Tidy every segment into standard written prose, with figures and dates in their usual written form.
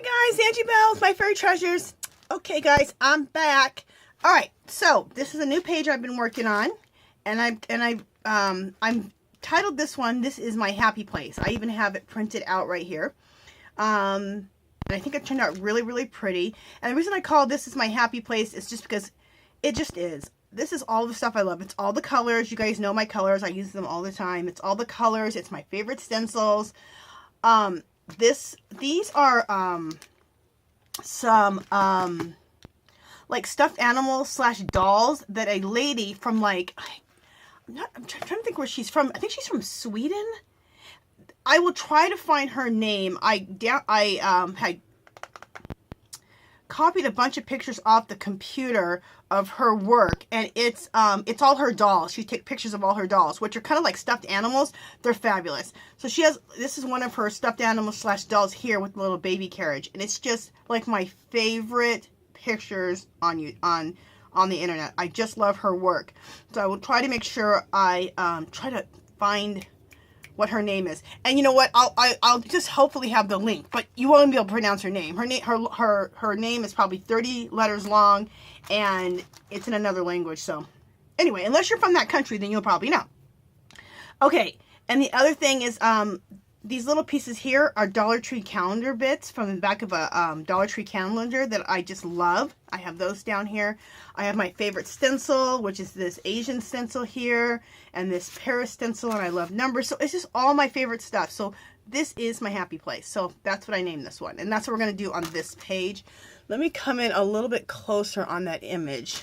Hi guys, Angie Bells, my fairy treasures. Okay guys, I'm back. All right, so this is a new page I've been working on, and I'm titled this one, This Is My Happy Place. I even have it printed out right here. And I think it turned out really, really pretty. And the reason I call This Is My Happy Place is just because it just is. This is all the stuff I love. It's all the colors. You guys know my colors. I use them all the time. It's all the colors. It's my favorite stencils. These are some like stuffed animals slash dolls that a lady from like I'm trying to think where she's from. I think she's from Sweden. I will try to find her name. I had copied a bunch of pictures off the computer of her work, and it's all her dolls. She takes pictures of all her dolls, which are kind of like stuffed animals. They're fabulous. So this is one of her stuffed animals slash dolls here with a little baby carriage, and it's just like my favorite pictures on the internet. I just love her work. So I will try to make sure I try to find what her name is. And you know what? I'll just hopefully have the link, but you won't be able to pronounce her name. Her name is probably 30 letters long, and it's in another language. So anyway, unless you're from that country, then you'll probably know. Okay, and the other thing is these little pieces here are Dollar Tree calendar bits from the back of a Dollar Tree calendar that I just love. I have those down here. I have my favorite stencil, which is this Asian stencil here, and this Paris stencil, and I love numbers. So it's just all my favorite stuff. So this is my happy place. So that's what I named this one, and that's what we're going to do on this page. Let me come in a little bit closer on that image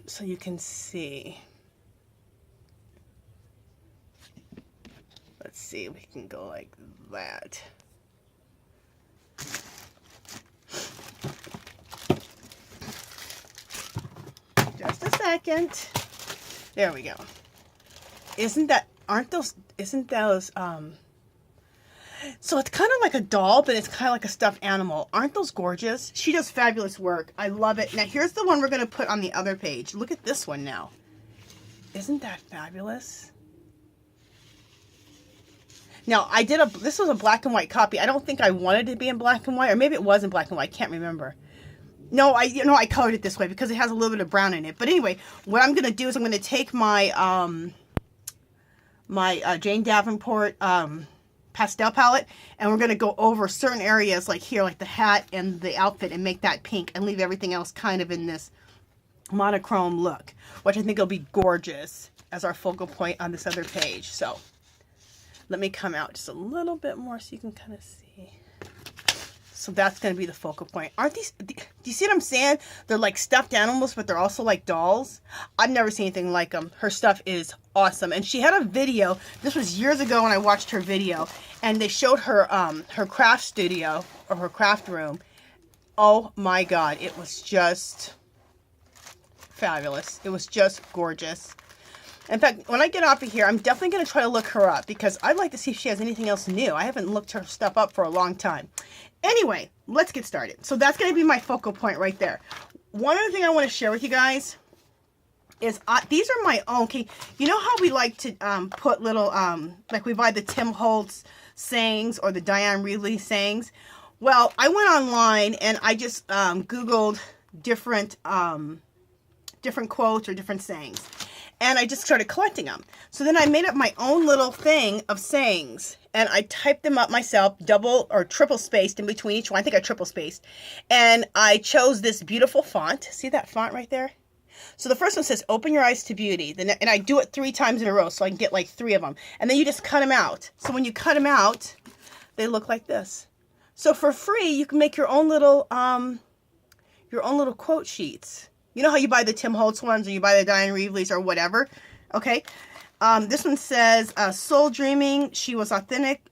so you can see. Let's see if we can go like that. Just a second. There we go. Isn't those, so it's kind of like a doll, but it's kind of like a stuffed animal. Aren't those gorgeous? She does fabulous work. I love it. Now here's the one we're going to put on the other page. Look at this one now. Isn't that fabulous? Now, this was a black and white copy. I don't think I wanted it to be in black and white, or maybe it was in black and white. I can't remember. No, I colored it this way because it has a little bit of brown in it. But anyway, what I'm going to do is I'm going to take my Jane Davenport pastel palette, and we're going to go over certain areas like here, like the hat and the outfit, and make that pink and leave everything else kind of in this monochrome look, which I think will be gorgeous as our focal point on this other page. So let me come out just a little bit more so you can kind of see. So that's going to be the focal point. Aren't these, do you see what I'm saying? They're like stuffed animals, but they're also like dolls. I've never seen anything like them. Her stuff is awesome. And she had a video. This was years ago when I watched her video. And they showed her her craft studio, or her craft room. Oh my God. It was just fabulous. It was just gorgeous. In fact, when I get off of here, I'm definitely going to try to look her up because I'd like to see if she has anything else new. I haven't looked her stuff up for a long time. Anyway, let's get started. So that's going to be my focal point right there. One other thing I want to share with you guys is these are my own. Okay, you know how we like to put little, like we buy the Tim Holtz sayings or the Diane Reilly sayings? Well, I went online and I just Googled different quotes or different sayings. And I just started collecting them. So then I made up my own little thing of sayings. And I typed them up myself, double or triple spaced in between each one. I think I triple spaced. And I chose this beautiful font. See that font right there? So the first one says, open your eyes to beauty. And I do it 3 times in a row so I can get like 3 of them. And then you just cut them out. So when you cut them out, they look like this. So for free, you can make your own little quote sheets. You know how you buy the Tim Holtz ones or you buy the Diane Reilly's or whatever? Okay. This one says, soul dreaming, she was authentic.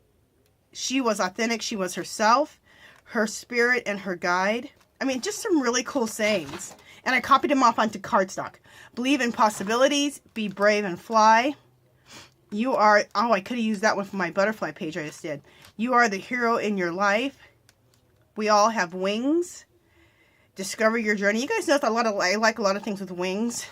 She was authentic. She was herself, her spirit, and her guide. I mean, just some really cool sayings. And I copied them off onto cardstock. Believe in possibilities. Be brave and fly. You are, oh, I could have used that one for my butterfly page I just did. You are the hero in your life. We all have wings. Discover your journey. You guys know I like a lot of things with wings.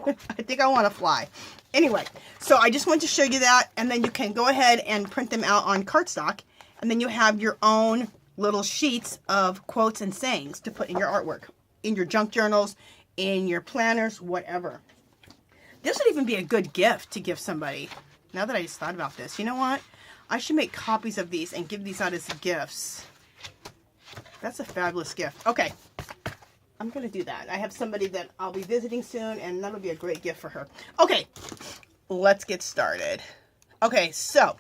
I think I want to fly. Anyway, so I just wanted to show you that, and then you can go ahead and print them out on cardstock, and then you have your own little sheets of quotes and sayings to put in your artwork, in your junk journals, in your planners, whatever. This would even be a good gift to give somebody. Now that I just thought about this, you know what? I should make copies of these and give these out as gifts. That's a fabulous gift. Okay, I'm going to do that. I have somebody that I'll be visiting soon, and that'll be a great gift for her. Okay, let's get started. Okay, so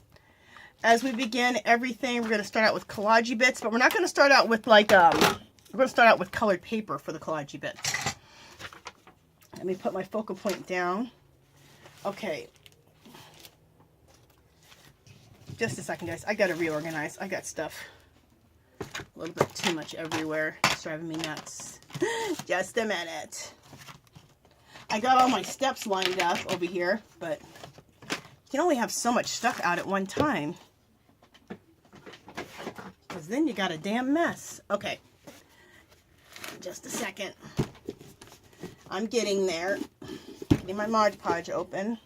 as we begin everything, we're going to start out with collage bits, but we're not going to start out with like, we're going to start out with colored paper for the collage bits. Let me put my focal point down. Okay. Just a second, guys. I got to reorganize. I got stuff a little bit too much everywhere. It's driving me nuts. Just a minute. I got all my steps lined up over here, but you can only have so much stuff out at one time, because then you got a damn mess. Okay. Just a second. I'm getting there. Getting my Mod Podge open.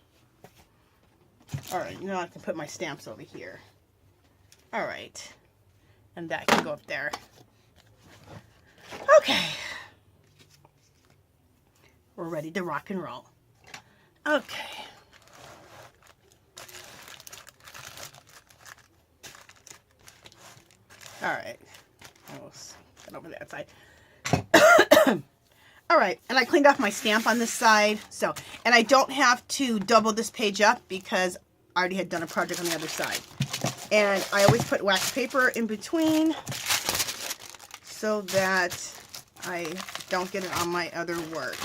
Alright, now I can put my stamps over here. Alright. And that can go up there. Okay. We're ready to rock and roll. Okay. Alright. Almost got over that side. Alright, and I cleaned off my stamp on this side. So, and I don't have to double this page up because I already had done a project on the other side. And I always put wax paper in between so that I don't get it on my other work.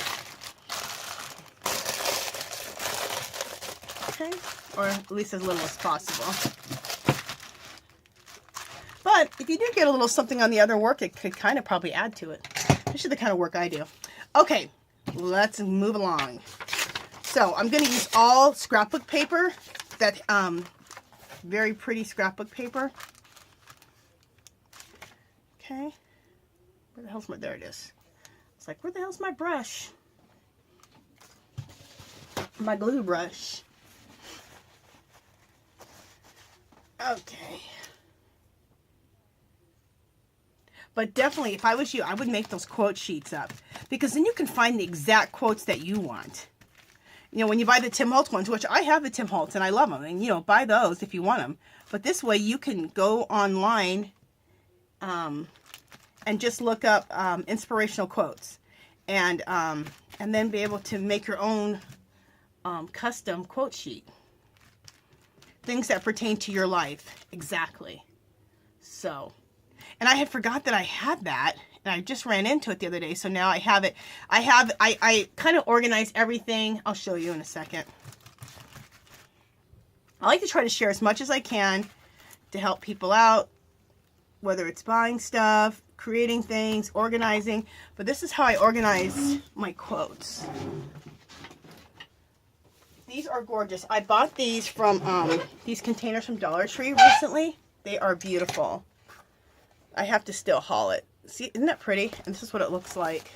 Okay, or at least as little as possible. But if you do get a little something on the other work, it could kind of probably add to it. This is the kind of work I do. Okay, let's move along. So I'm going to use all scrapbook paper, that very pretty scrapbook paper. Okay, where the hell's my, there it is. It's like, where the hell's my brush? My glue brush. Okay. But definitely, if I was you, I would make those quote sheets up, because then you can find the exact quotes that you want. You know, when you buy the Tim Holtz ones, which I have the Tim Holtz and I love them, and you know, buy those if you want them. But this way you can go online and just look up inspirational quotes, and then be able to make your own custom quote sheet. Things that pertain to your life. Exactly. So, and I had forgot that I had that, and I just ran into it the other day, so now I have it. I kind of organize everything. I'll show you in a second. I like to try to share as much as I can to help people out, whether it's buying stuff, creating things, organizing, but this is how I organize my quotes. These are gorgeous. I bought these from these containers from Dollar Tree recently. They are beautiful. I have to still haul it. See, isn't that pretty? And this is what it looks like.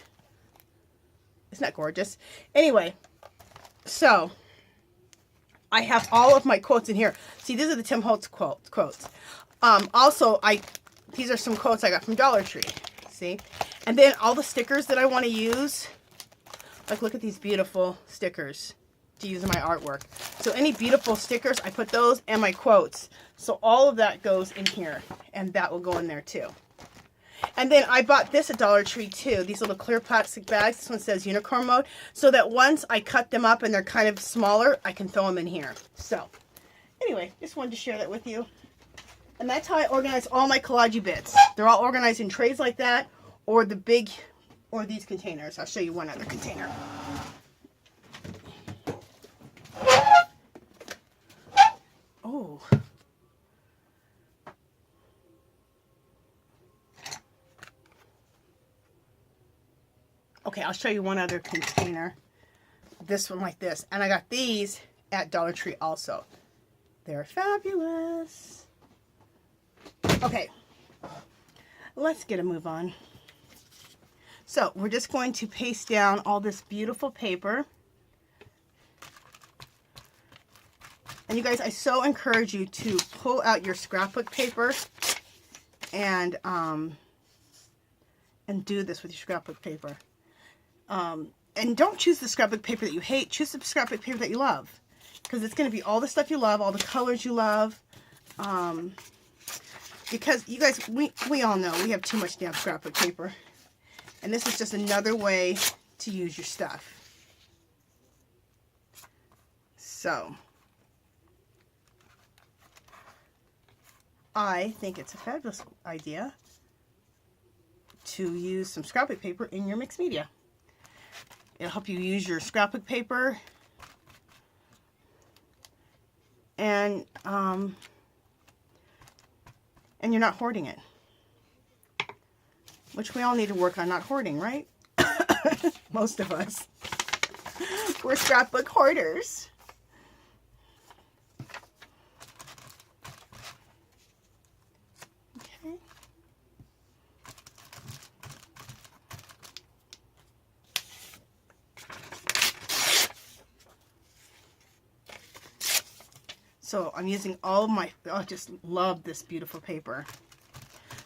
Isn't that gorgeous? Anyway, so I have all of my quotes in here. See, these are the Tim Holtz quotes. Also, these are some quotes I got from Dollar Tree. See? And then all the stickers that I want to use. Like, look at these beautiful stickers to use in my artwork. So any beautiful stickers, I put those and my quotes. So all of that goes in here, and that will go in there too. And then I bought this at Dollar Tree too, these little clear plastic bags. This one says unicorn mode, so that once I cut them up and they're kind of smaller, I can throw them in here. So anyway, just wanted to share that with you. And that's how I organize all my collage bits. They're all organized in trays like that, or the big, or these containers. I'll show you one other container. Oh. Okay, I'll show you one other container. This one like this. And I got these at Dollar Tree also. They're fabulous. Okay, let's get a move on. So we're just going to paste down all this beautiful paper. And you guys, I so encourage you to pull out your scrapbook paper and do this with your scrapbook paper. And don't choose the scrapbook paper that you hate. Choose the scrapbook paper that you love, because it's going to be all the stuff you love, all the colors you love. Because you guys, we all know we have too much damn scrapbook paper, and this is just another way to use your stuff. So I think it's a fabulous idea to use some scrapbook paper in your mixed media. It'll help you use your scrapbook paper, and you're not hoarding it, which we all need to work on not hoarding, right? Most of us. We're scrapbook hoarders. Okay. So I'm using all of my, I just love this beautiful paper.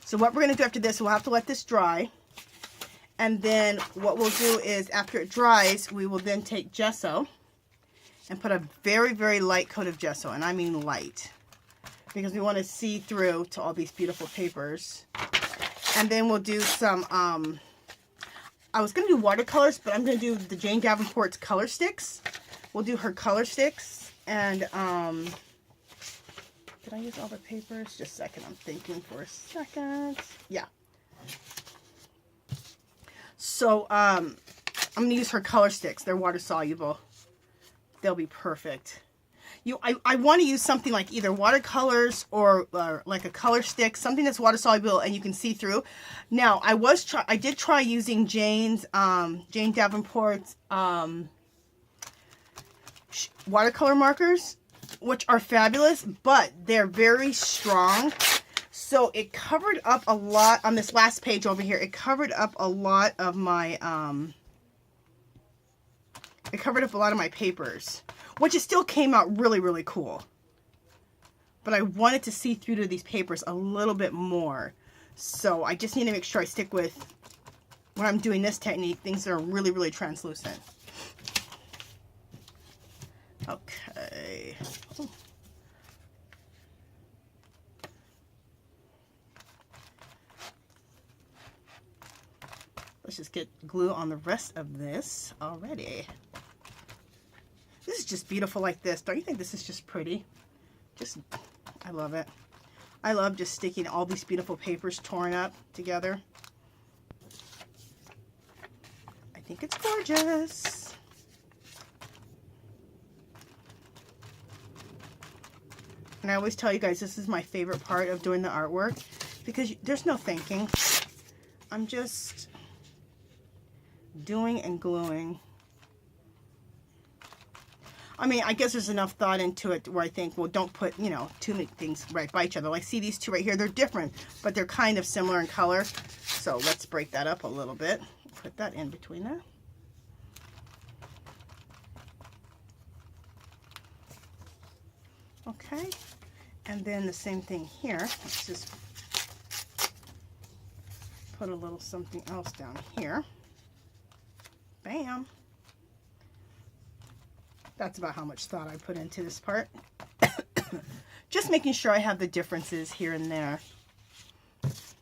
So what we're going to do after this, we'll have to let this dry. And then what we'll do is, after it dries, we will then take gesso and put a very, very light coat of gesso. And I mean light, because we want to see through to all these beautiful papers. And then we'll do some, I was going to do watercolors, but I'm going to do the Jane Davenport's color sticks. We'll do her color sticks. And, did I use all the papers? Just a second, I'm thinking for a second. Yeah. So, I'm going to use her color sticks. They're water soluble. They'll be perfect. I want to use something like either watercolors or like a color stick, something that's water soluble and you can see through. Now, I did try using Jane Davenport's watercolor markers, which are fabulous, but they're very strong. So it covered up a lot on this last page over here. It covered up a lot of my papers, which it still came out really, really cool. But I wanted to see through to these papers a little bit more. So I just need to make sure I stick with, when I'm doing this technique, things that are really, really translucent. Okay. Ooh. Let's just get glue on the rest of this already. This is just beautiful like this. Don't you think this is just pretty? I love it. I love just sticking all these beautiful papers torn up together. I think it's gorgeous. And I always tell you guys, this is my favorite part of doing the artwork, because there's no thinking. I'm just doing and gluing. I mean, I guess there's enough thought into it where I think, well, don't put, too many things right by each other. Like, see these two right here? They're different, but they're kind of similar in color. So let's break that up a little bit. Put that in between there. Okay. And then the same thing here. Let's just put a little something else down here. Bam. That's about how much thought I put into this part. Just making sure I have the differences here and there. Just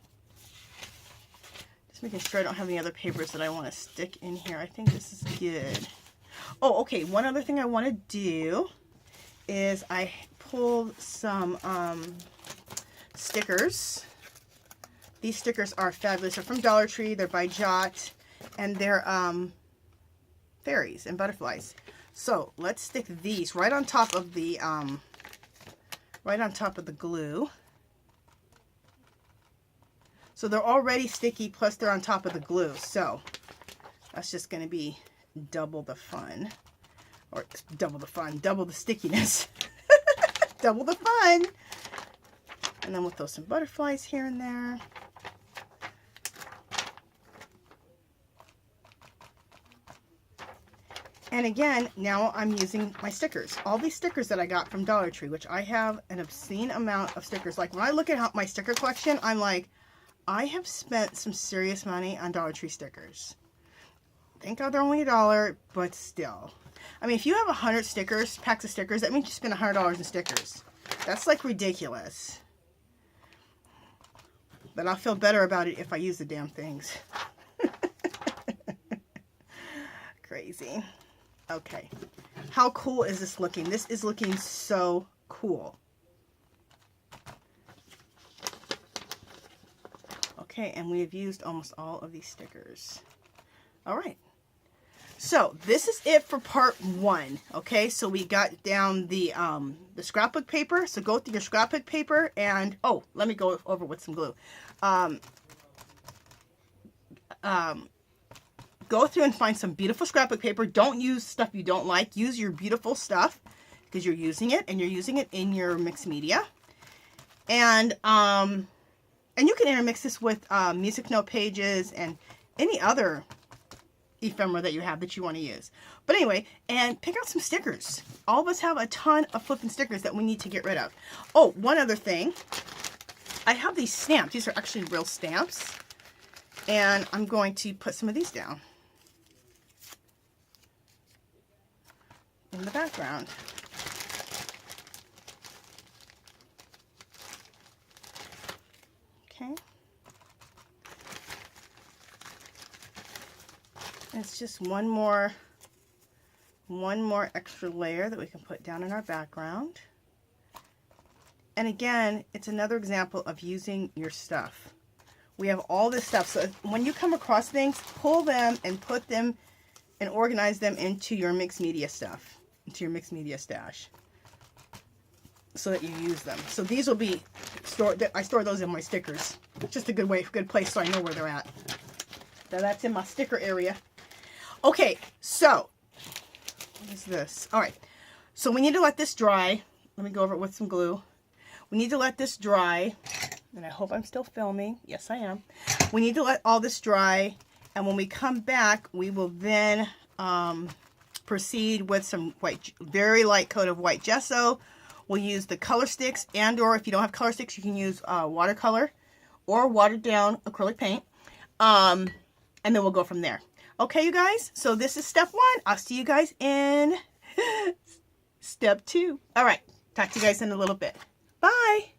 making sure I don't have any other papers that I want to stick in here. I think this is good. Oh, okay. One other thing I want to do is I pulled some stickers. These stickers are fabulous. They're from Dollar Tree. They're by Jot. And they're fairies and butterflies. So let's stick these right on top of the glue. So they're already sticky, plus they're on top of the glue. So that's just going to be double the fun. Or double the fun, double the stickiness. Double the fun. And then we'll throw some butterflies here and there. And again, now I'm using my stickers. All these stickers that I got from Dollar Tree, which I have an obscene amount of stickers. Like, when I look at my sticker collection, I'm like, I have spent some serious money on Dollar Tree stickers. Thank God they're only $1, but still. I mean, if you have 100 stickers, packs of stickers, that means you spend $100 in stickers. That's like ridiculous. But I'll feel better about it if I use the damn things. Crazy. Okay. How cool is this looking? This is looking so cool. Okay, and we have used almost all of these stickers. All right. So this is it for part 1. Okay, so we got down the scrapbook paper. So go through your scrapbook paper and, oh, let me go over with some glue. Go through and find some beautiful scrapbook paper. Don't use stuff you don't like. Use your beautiful stuff because you're using it and you're using it in your mixed media. And you can intermix this with music note pages and any other ephemera that you have that you want to use. But anyway, and pick out some stickers. All of us have a ton of flipping stickers that we need to get rid of. Oh, one other thing. I have these stamps. These are actually real stamps. And I'm going to put some of these down in the background. Okay. It's just one more extra layer that we can put down in our background. And again, it's another example of using your stuff. We have all this stuff, so when you come across things, pull them and put them and organize them into your mixed media stuff, into your mixed media stash, so that you use them. So these will be stored. I store those in my stickers. Just a good place so I know where they're at. Now that's in my sticker area. Okay, so what is this? All right, so we need to let this dry. Let me go over it with some glue. We need to let this dry, and I hope I'm still filming. Yes, I am. We need to let all this dry, and when we come back, we will then proceed with some very light coat of white gesso. We'll use the color sticks, and/or if you don't have color sticks, you can use watercolor or watered down acrylic paint, and then we'll go from there. Okay, you guys, so this is step 1. I'll see you guys in step 2. All right, talk to you guys in a little bit. Bye.